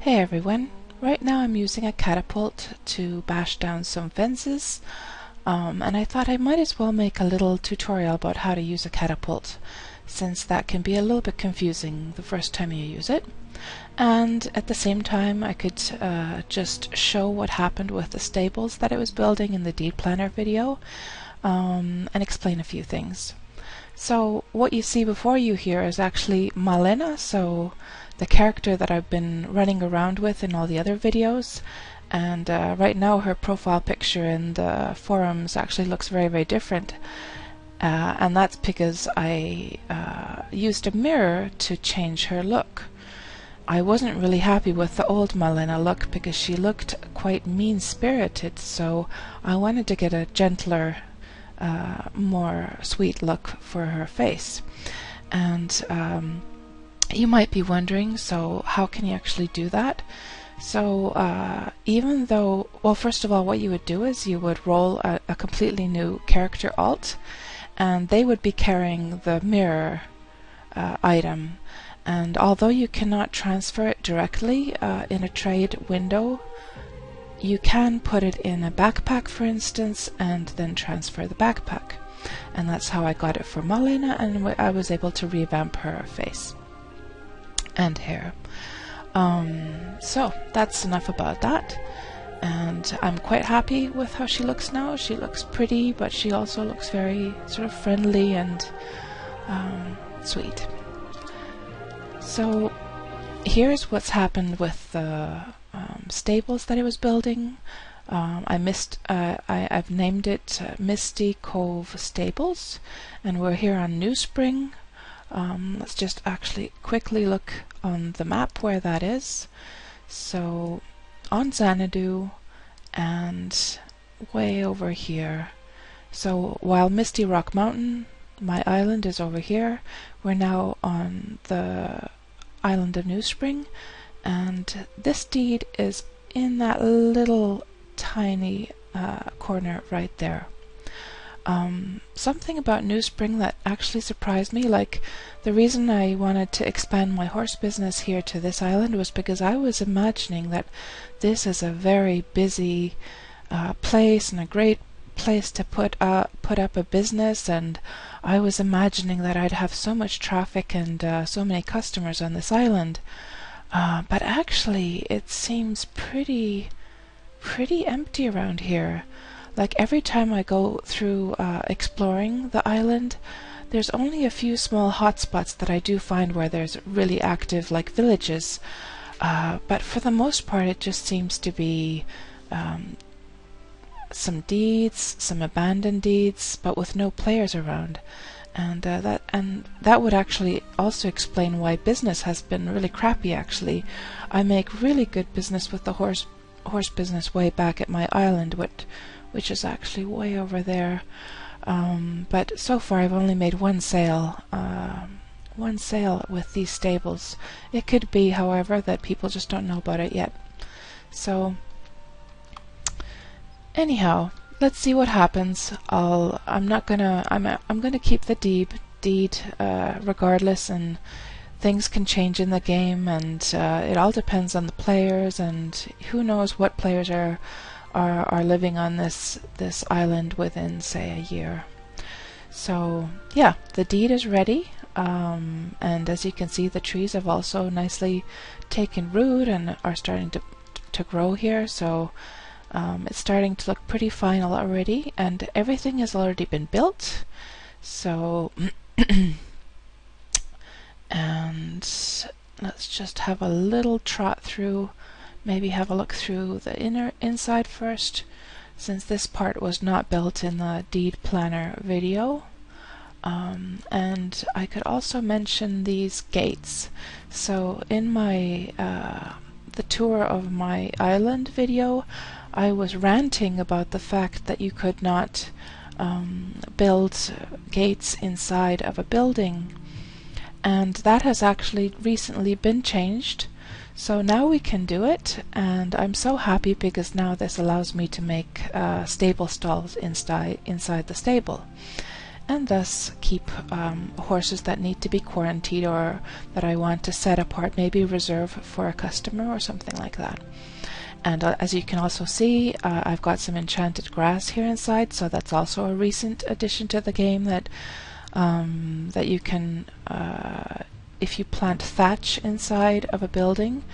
Hey everyone, right now I'm using a catapult to bash down some fences, and I thought I might as well make a little tutorial about how to use a catapult, since that can be a little bit confusing the first time you use it. And at the same time I could just show what happened with the stables that I was building in the DeedPlanner video, and explain a few things. So what you see before you here is actually Malena, so the character that I've been running around with in all the other videos, and right now her profile picture in the forums actually looks very different, and that's because I used a mirror to change her look. I wasn't really happy with the old Malena look because she looked quite mean-spirited, so I wanted to get a gentler, more sweet look for her face. And you might be wondering, so how can you actually do that? So even though, well, first of all, what you would do is you would roll a completely new character alt, and they would be carrying the mirror item. And although you cannot transfer it directly in a trade window, you can put it in a backpack, for instance, and then transfer the backpack. And that's how I got it for Malena, and I was able to revamp her face and hair. So that's enough about that, and I'm quite happy with how she looks now. She looks pretty, but she also looks very sort of friendly and sweet. So here's what's happened with the stables that I was building. I've named it Misty Cove Stables, and we're here on New Spring. Let's just actually quickly look on the map where that is. So on Xanadu and way over here. So while Misty Rock Mountain, my island, is over here, we're now on the island of New Spring, and this deed is in that little tiny corner right there. Something about New Spring that actually surprised me, like the reason I wanted to expand my horse business here to this island was because I was imagining that this is a very busy place and a great place to put up a business, and I was imagining that I'd have so much traffic and so many customers on this island, but actually it seems pretty empty around here. Like every time I go through exploring the island, there's only a few small hotspots that I do find where there's really active, like, villages, but for the most part it just seems to be some deeds, some abandoned deeds, but with no players around. And that would actually also explain why business has been really crappy. Actually, I make really good business with the horse business way back at my island, which is actually way over there. But so far I've only made one sale with these stables. It could be, however, that people just don't know about it yet. So anyhow, let's see what happens. I'm gonna keep the deed regardless, and things can change in the game, and it all depends on the players, and who knows what players are living on this island within, say, a year. So yeah, the deed is ready, and as you can see, the trees have also nicely taken root and are starting to grow here. So it's starting to look pretty final already, and everything has already been built. So and let's just have a little trot through, maybe have a look through the inside first, since this part was not built in the DeedPlanner video. And I could also mention these gates. So in my the tour of my island video, I was ranting about the fact that you could not build gates inside of a building, and that has actually recently been changed. So now we can do it, and I'm so happy because now this allows me to make stable stalls inside the stable. and thus keep horses that need to be quarantined or that I want to set apart, maybe reserve for a customer or something like that. And as you can also see, I've got some enchanted grass here inside, so that's also a recent addition to the game that that you can, if you plant thatch inside of a building,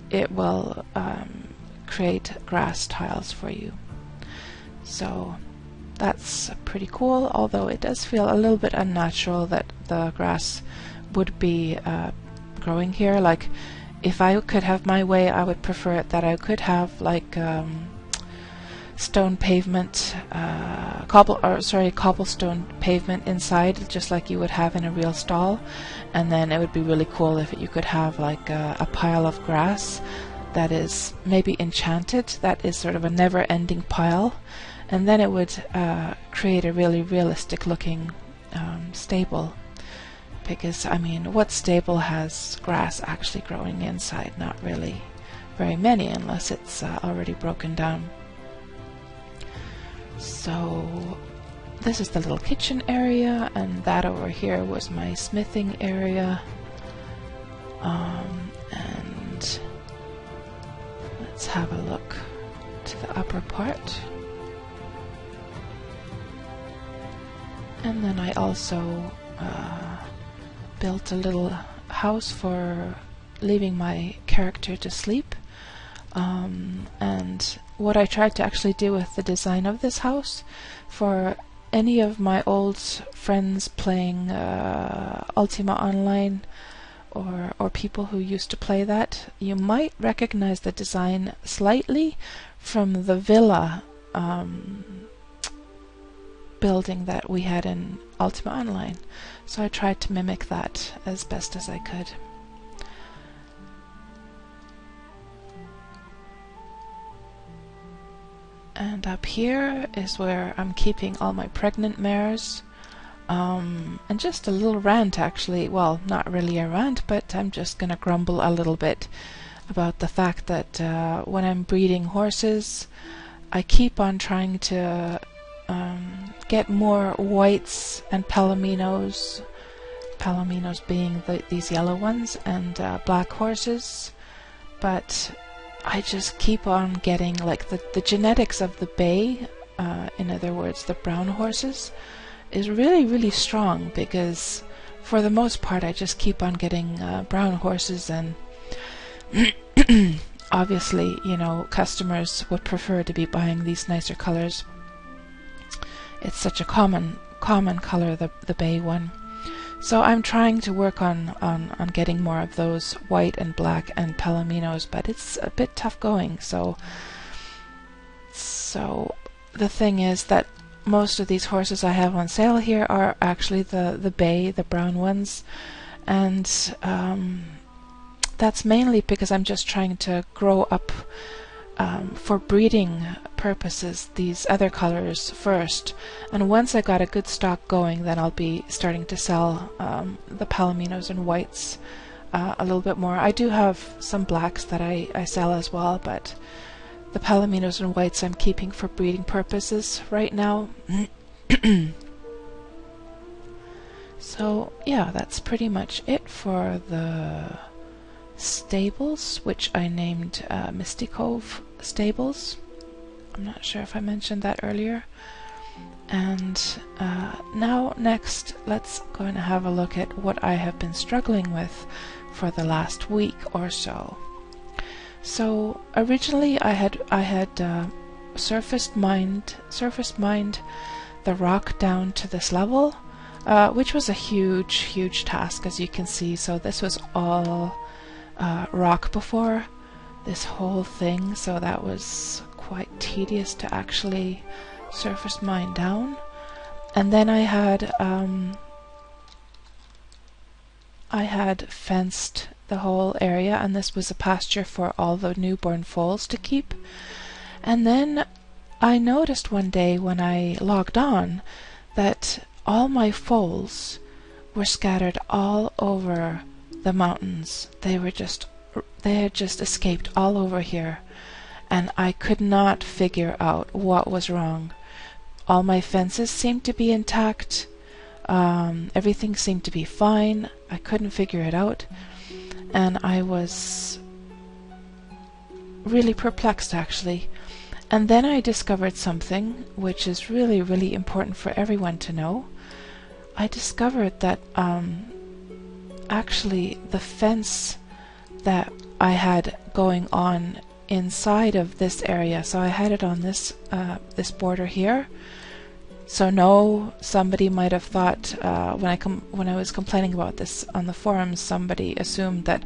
it will create grass tiles for you. So that's pretty cool, although it does feel a little bit unnatural that the grass would be growing here. Like, if I could have my way, I would prefer it that I could have like stone pavement, cobblestone pavement inside, just like you would have in a real stall. And then it would be really cool if you could have like a pile of grass that is maybe enchanted, that is sort of a never-ending pile, and then it would create a really realistic looking stable. Because, I mean, what stable has grass actually growing inside? Not really very many, unless it's already broken down. So this is the little kitchen area, and that over here was my smithing area. And let's have a look to the upper part. And then I also built a little house for leaving my character to sleep. And what I tried to actually do with the design of this house, for any of my old friends playing Ultima Online, or people who used to play that, you might recognize the design slightly from the villa building that we had in Ultima Online. So I tried to mimic that as best as I could. And up here is where I'm keeping all my pregnant mares. And just a little rant, actually. Well, not really a rant, but I'm just gonna grumble a little bit about the fact that when I'm breeding horses, I keep on trying to get more whites and palominos, being these yellow ones, and black horses, but I just keep on getting like the genetics of the bay, in other words the brown horses, is really, really strong, because for the most part I just keep on getting brown horses, and obviously, you know, customers would prefer to be buying these nicer colors. It's such a common color, the bay one. So I'm trying to work on getting more of those white and black and palominos, but it's a bit tough going. So the thing is that most of these horses I have on sale here are actually the bay, the brown ones, and that's mainly because I'm just trying to grow up for breeding purposes these other colors first, and once I got a good stock going, then I'll be starting to sell the palominos and whites a little bit more. I do have some blacks that I sell as well, but the palominos and whites I'm keeping for breeding purposes right now. So yeah, that's pretty much it for the stables, which I named Misty Cove Stables. I'm not sure if I mentioned that earlier. And now next, let's go and have a look at what I have been struggling with for the last week or so. So originally I had surface mined the rock down to this level, which was a huge task, as you can see. So this was all rock before, this whole thing, so that was quite tedious to actually surface mine down. And then I had fenced the whole area, and this was a pasture for all the newborn foals to keep. And then I noticed one day when I logged on that all my foals were scattered all over the mountains. They had just escaped all over here, and I could not figure out what was wrong. all my fences seemed to be intact. Everything seemed to be fine. I couldn't figure it out, and I was really perplexed, actually. And then I discovered something which is really, really important for everyone to know. I discovered that actually the fence that I had going on inside of this area, so I had it on this this border here. So no, somebody might have thought when I was complaining about this on the forums, somebody assumed that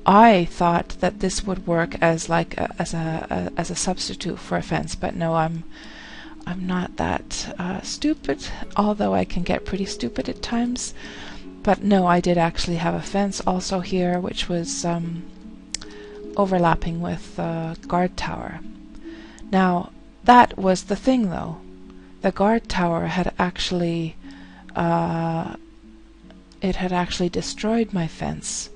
I thought that this would work as like as a substitute for a fence. But no, I'm not that stupid, although I can get pretty stupid at times. But no, I did actually have a fence also here, which was overlapping with the guard tower. Now, that was the thing, though. The guard tower had actually destroyed my fence,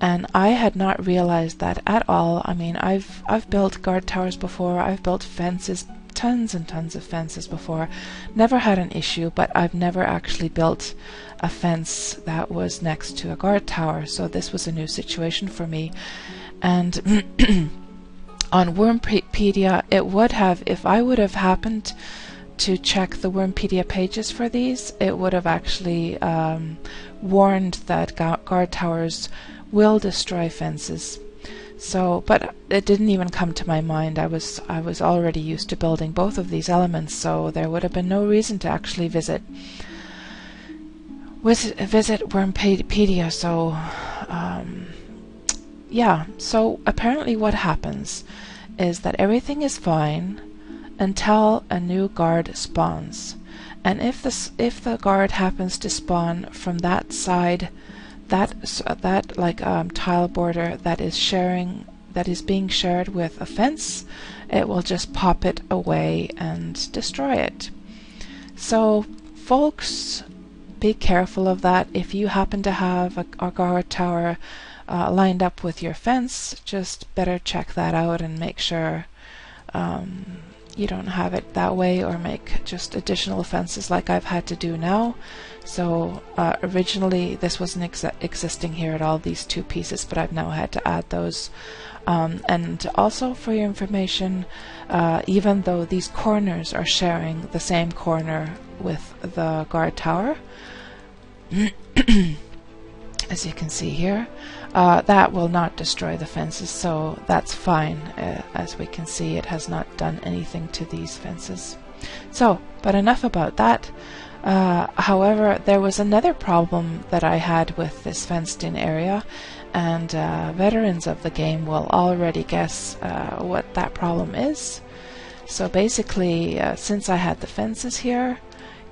and I had not realized that at all. I mean, I've built guard towers before. I've built fences, tons and tons of fences before. Never had an issue, but I've never actually built a fence that was next to a guard tower. So this was a new situation for me. And on Wurmpedia, it would have, if I would have happened to check the Wurmpedia pages for these, it would have actually warned that guard towers will destroy fences. So, but it didn't even come to my mind. I was already used to building both of these elements, so there would have been no reason to actually visit Wurmpedia. So, yeah. So apparently, what happens is that everything is fine until a new guard spawns, and if the guard happens to spawn from that side, that like tile border that is being shared with a fence, it will just pop it away and destroy it. So folks, be careful of that. If you happen to have a guard tower lined up with your fence, just better check that out and make sure you don't have it that way, or make just additional fences like I've had to do now. So originally this wasn't existing here at all, these two pieces, but I've now had to add those. And also for your information, even though these corners are sharing the same corner with the guard tower, as you can see here, that will not destroy the fences, so that's fine. As we can see, it has not done anything to these fences. So, but enough about that. However, there was another problem that I had with this fenced-in area, and veterans of the game will already guess what that problem is. So basically, since I had the fences here,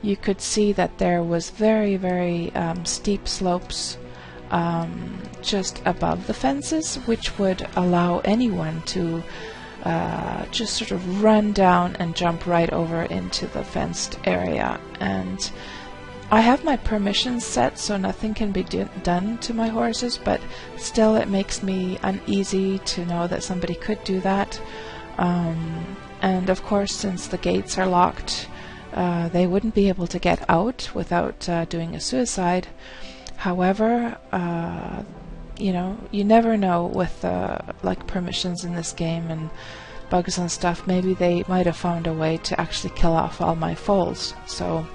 you could see that there was very, very steep slopes just above the fences, which would allow anyone to just sort of run down and jump right over into the fenced area. And I have my permissions set, so nothing can be done to my horses, but still it makes me uneasy to know that somebody could do that. And of course, since the gates are locked, they wouldn't be able to get out without doing a suicide. However, you know, you never know with like permissions in this game and bugs and stuff. Maybe they might have found a way to actually kill off all my foals. So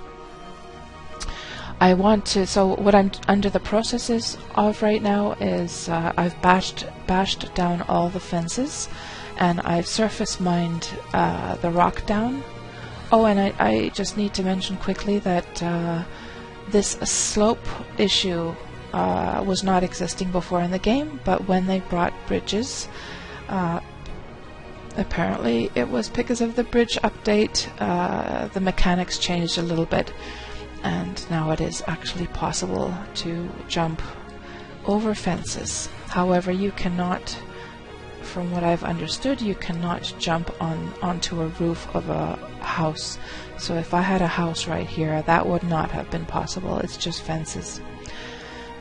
I want to. So what I'm under the processes of right now is I've bashed down all the fences, and I've surface mined the rock down. Oh, and I just need to mention quickly that this slope issue was not existing before in the game, but when they brought bridges, apparently it was because of the bridge update, the mechanics changed a little bit, and now it is actually possible to jump over fences. However, you cannot, from what I've understood, you cannot jump onto a roof of a house. So if I had a house right here, that would not have been possible. It's just fences.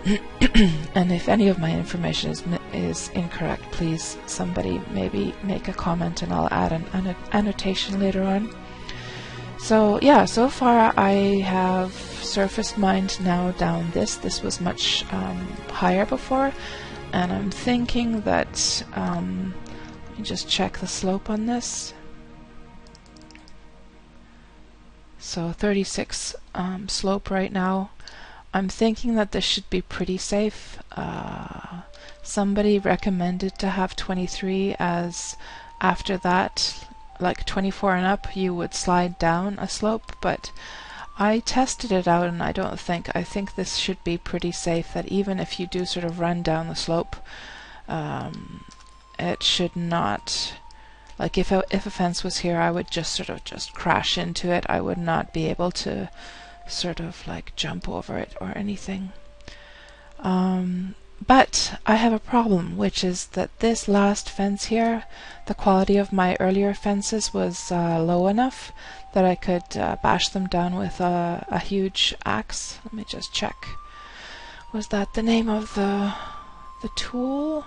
And if any of my information is incorrect, please somebody maybe make a comment and I'll add an annotation later on. So yeah, so far I have surface mined now down this. This was much higher before, and I'm thinking that let me just check the slope on this. So 36 slope right now. I'm thinking that this should be pretty safe. Somebody recommended to have 23, as after that, like 24 and up, you would slide down a slope, but I tested it out and I think this should be pretty safe, that even if you do sort of run down the slope, it should not, like if a fence was here, I would just sort of just crash into it. I would not be able to sort of like jump over it or anything. But I have a problem, which is that this last fence here, the quality of my earlier fences was low enough that I could bash them down with a huge axe. Let me just check. Was that the name of the tool?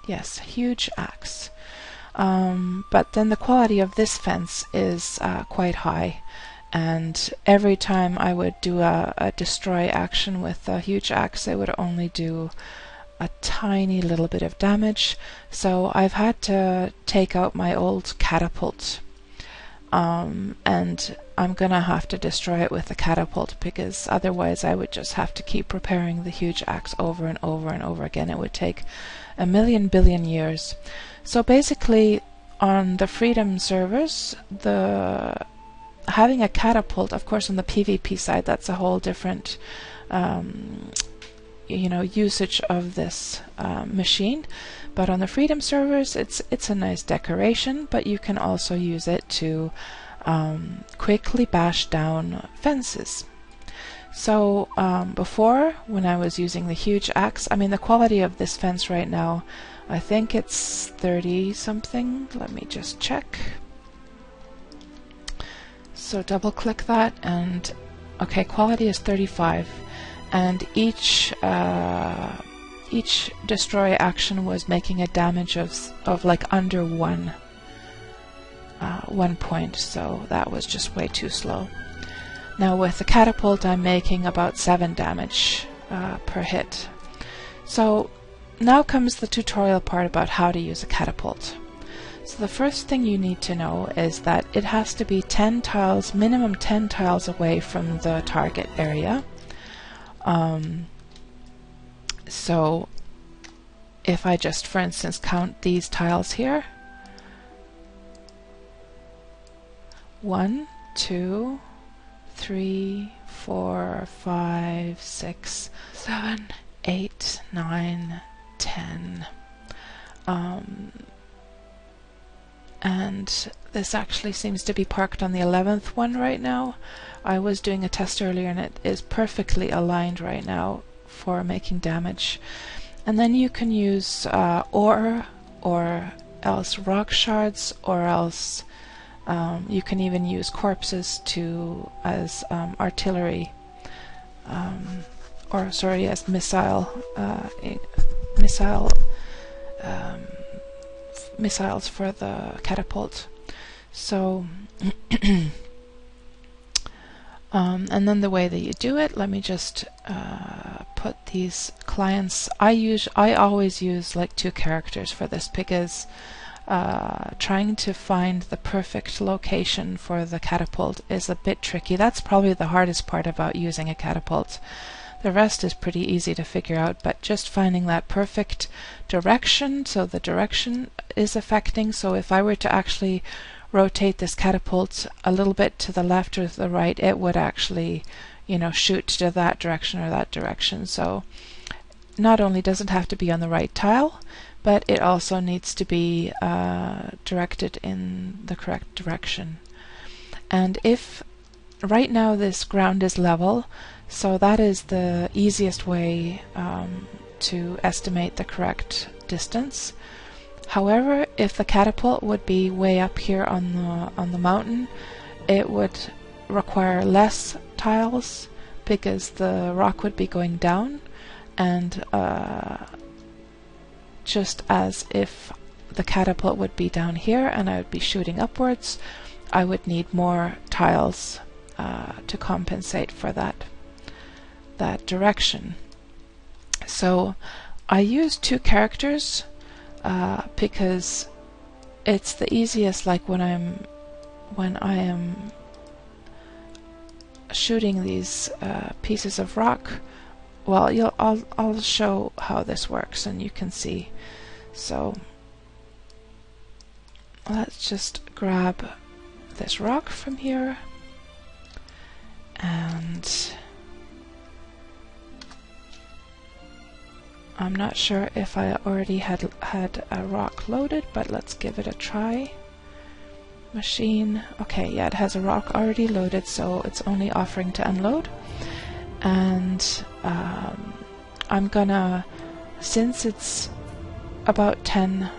Yes, huge axe. But then the quality of this fence is quite high, and every time I would do a destroy action with a huge axe, it would only do a tiny little bit of damage. So I've had to take out my old catapult, and I'm gonna have to destroy it with the catapult, because otherwise I would just have to keep repairing the huge axe over and over and over again. It would take a million billion years. So basically on the Freedom servers, having a catapult, of course on the PvP side, that's a whole different usage of this machine. But on the Freedom servers, it's a nice decoration, but you can also use it to quickly bash down fences. So before, when I was using the huge axe, I mean the quality of this fence right now, I think it's 30 something. Let me just check. So double click that, and okay, quality is 35, and each destroy action was making a damage of like under 1 point, so that was just way too slow. Now with the catapult, I'm making about 7 damage per hit. So now comes the tutorial part about how to use a catapult. So the first thing you need to know is that it has to be 10 tiles, minimum 10 tiles away from the target area. So if I just, for instance, count these tiles here, 1, 2, 3, 4, 5, 6, 7, 8, 9, 10. And this actually seems to be parked on the 11th one right now. I was doing a test earlier and it is perfectly aligned right now for making damage. And then you can use ore, or else rock shards, or else you can even use corpses as artillery, or sorry, as missiles for the catapult. So and then the way that you do it, let me just put these clients. I always use like 2 characters for this, because trying to find the perfect location for the catapult is a bit tricky. That's probably the hardest part about using a catapult. The rest is pretty easy to figure out, but just finding that perfect direction, so the direction is affecting. So if I were to actually rotate this catapult a little bit to the left or to the right, it would actually, shoot to that direction or that direction. So not only does it have to be on the right tile, but it also needs to be directed in the correct direction. And if right now this ground is level, so that is the easiest way to estimate the correct distance. However, if the catapult would be way up here on the mountain, it would require less tiles, because the rock would be going down, and just as if the catapult would be down here and I would be shooting upwards, I would need more tiles to compensate for that direction. So I use 2 characters because it's the easiest, like when I am shooting these pieces of rock. Well, I'll show how this works and you can see. So let's just grab this rock from here, and I'm not sure if I already had a rock loaded, but let's give it a try. Machine, okay, yeah, it has a rock already loaded, so it's only offering to unload. And I'm gonna, since it's about 10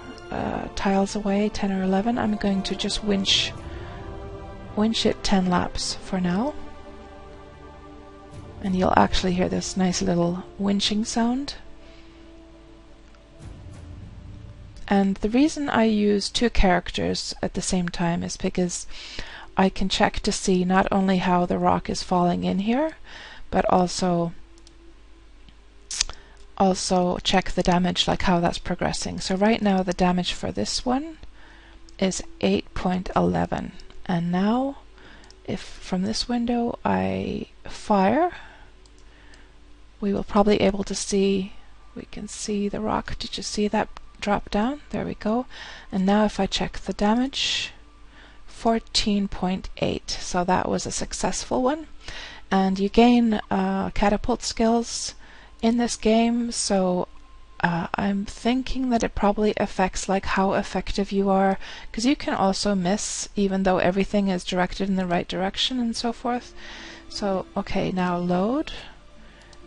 tiles away, 10 or 11, I'm going to just winch it 10 laps for now. And you'll actually hear this nice little winching sound. And the reason I use 2 characters at the same time is because I can check to see not only how the rock is falling in here, but also check the damage, like how that's progressing. So right now the damage for this one is 8.11, and now if from this window I fire, we will probably able to see, we can see the rock. Did you see that drop down? There we go. And now if I check the damage, 14.8, so that was a successful one. And you gain catapult skills in this game, so I'm thinking that it probably affects like how effective you are, because you can also miss even though everything is directed in the right direction and so forth. So okay, now load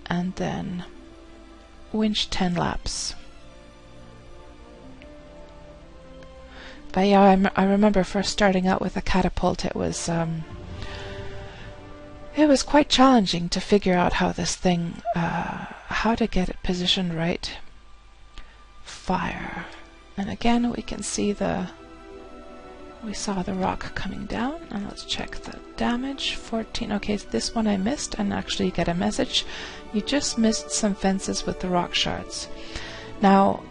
and then winch 10 laps. But yeah, I remember first starting out with a catapult, it was quite challenging to figure out how this thing, how to get it positioned right. Fire. And again we can see we saw the rock coming down, and let's check the damage. 14. Okay, so this one I missed, and actually you get a message. You just missed some fences with the rock shards. Now,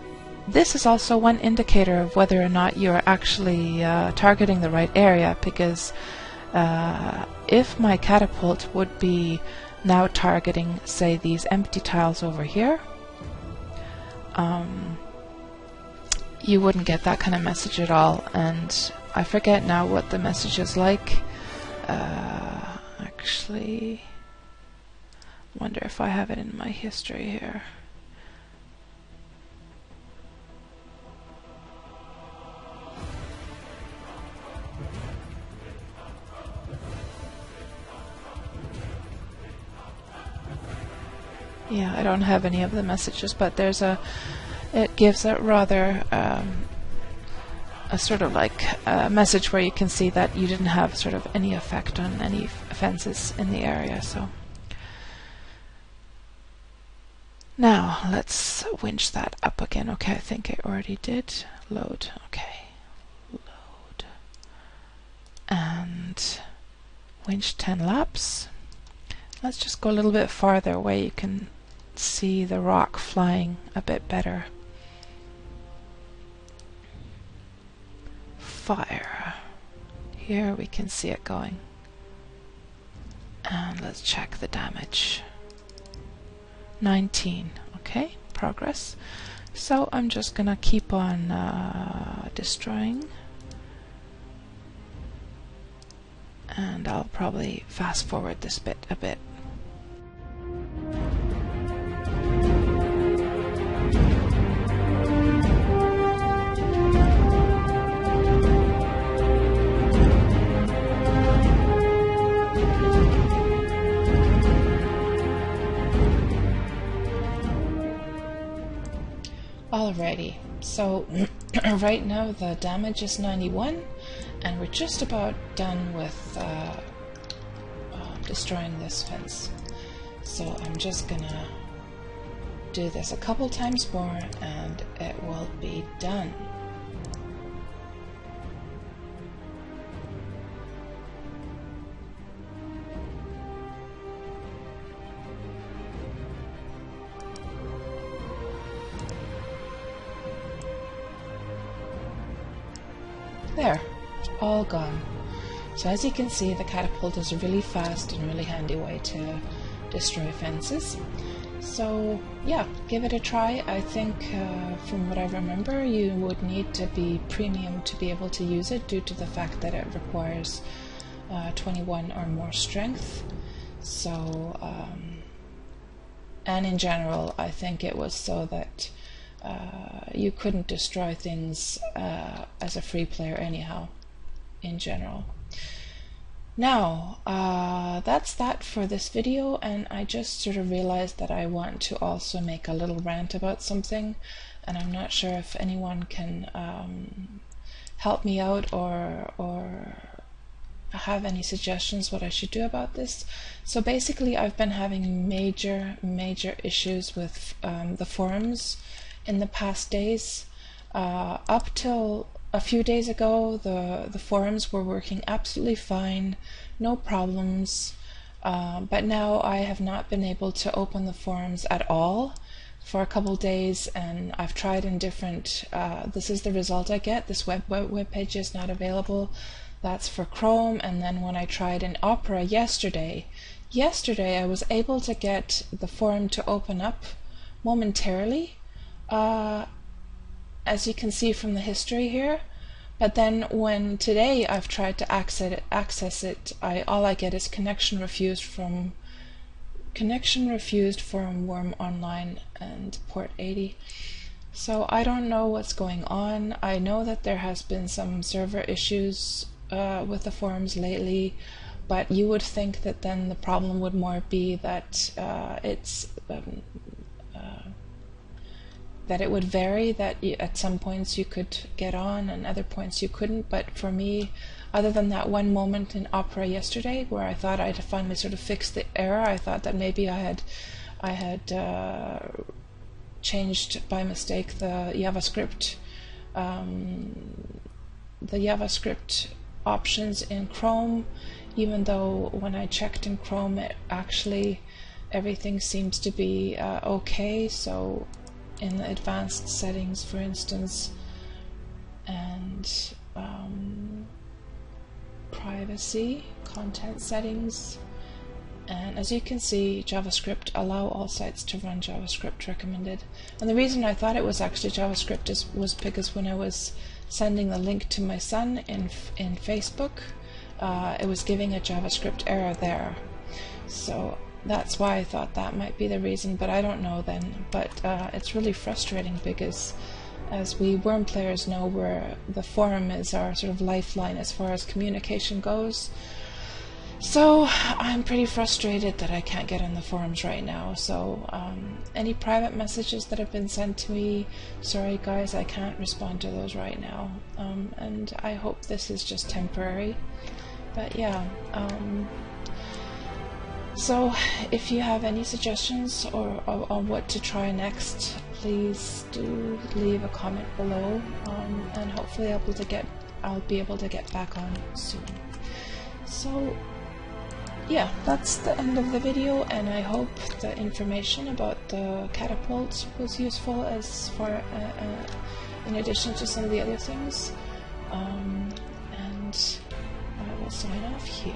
this is also one indicator of whether or not you're actually targeting the right area, because if my catapult would be now targeting, say, these empty tiles over here, you wouldn't get that kind of message at all. And I forget now what the message is like. Actually, wonder if I have it in my history here. Yeah, I don't have any of the messages, but there's it gives a rather a sort of like a message where you can see that you didn't have sort of any effect on any fences in the area. So now let's winch that up again. Okay, I think I already did. Load. Okay, load and winch 10 laps. Let's just go a little bit farther where you can see the rock flying a bit better. Fire. Here we can see it going. And let's check the damage. 19. Okay, progress. So I'm just gonna keep on destroying. And I'll probably fast forward this bit a bit. Alrighty, so right now the damage is 91, and we're just about done with destroying this fence. So I'm just gonna do this a couple times more and it will be done. There, all gone. So as you can see, the Catapult is a really fast and really handy way to destroy fences. So yeah, give it a try. I think from what I remember, you would need to be premium to be able to use it due to the fact that it requires 21 or more strength. So and in general, I think it was so that you couldn't destroy things as a free player anyhow, in general. Now, that's that for this video, and I just sort of realized that I want to also make a little rant about something, and I'm not sure if anyone can help me out or have any suggestions what I should do about this. So basically, I've been having major issues with the forums in the past days. Up till a few days ago, the forums were working absolutely fine, no problems, but now I have not been able to open the forums at all for a couple days, and I've tried in different, this is the result I get, this web page is not available. That's for Chrome. And then when I tried in Opera yesterday I was able to get the forum to open up momentarily, as you can see from the history here. But then when today I've tried to access it, all I get is connection refused from Wurm Online and port 80. So I don't know what's going on. I know that there has been some server issues with the forums lately, but you would think that then the problem would more be that that it would vary, that at some points you could get on and other points you couldn't. But for me, other than that one moment in Opera yesterday where I thought I'd finally sort of fixed the error, I thought that maybe I had changed by mistake the JavaScript options in Chrome, even though when I checked in Chrome, it actually everything seems to be okay. So in the advanced settings, for instance, and privacy, content settings, and as you can see, JavaScript, allow all sites to run JavaScript recommended. And the reason I thought it was actually JavaScript was because when I was sending the link to my son in Facebook, it was giving a JavaScript error there. So that's why I thought that might be the reason, but I don't know then. But it's really frustrating because, as we Wurm players know, the forum is our sort of lifeline as far as communication goes. So I'm pretty frustrated that I can't get on the forums right now. So any private messages that have been sent to me, sorry guys, I can't respond to those right now. And I hope this is just temporary. But yeah. So if you have any suggestions or on what to try next, please do leave a comment below, and hopefully I'll be able to get back on soon. So yeah, that's the end of the video, and I hope the information about the Catapult was useful as far in addition to some of the other things. And I will sign off here.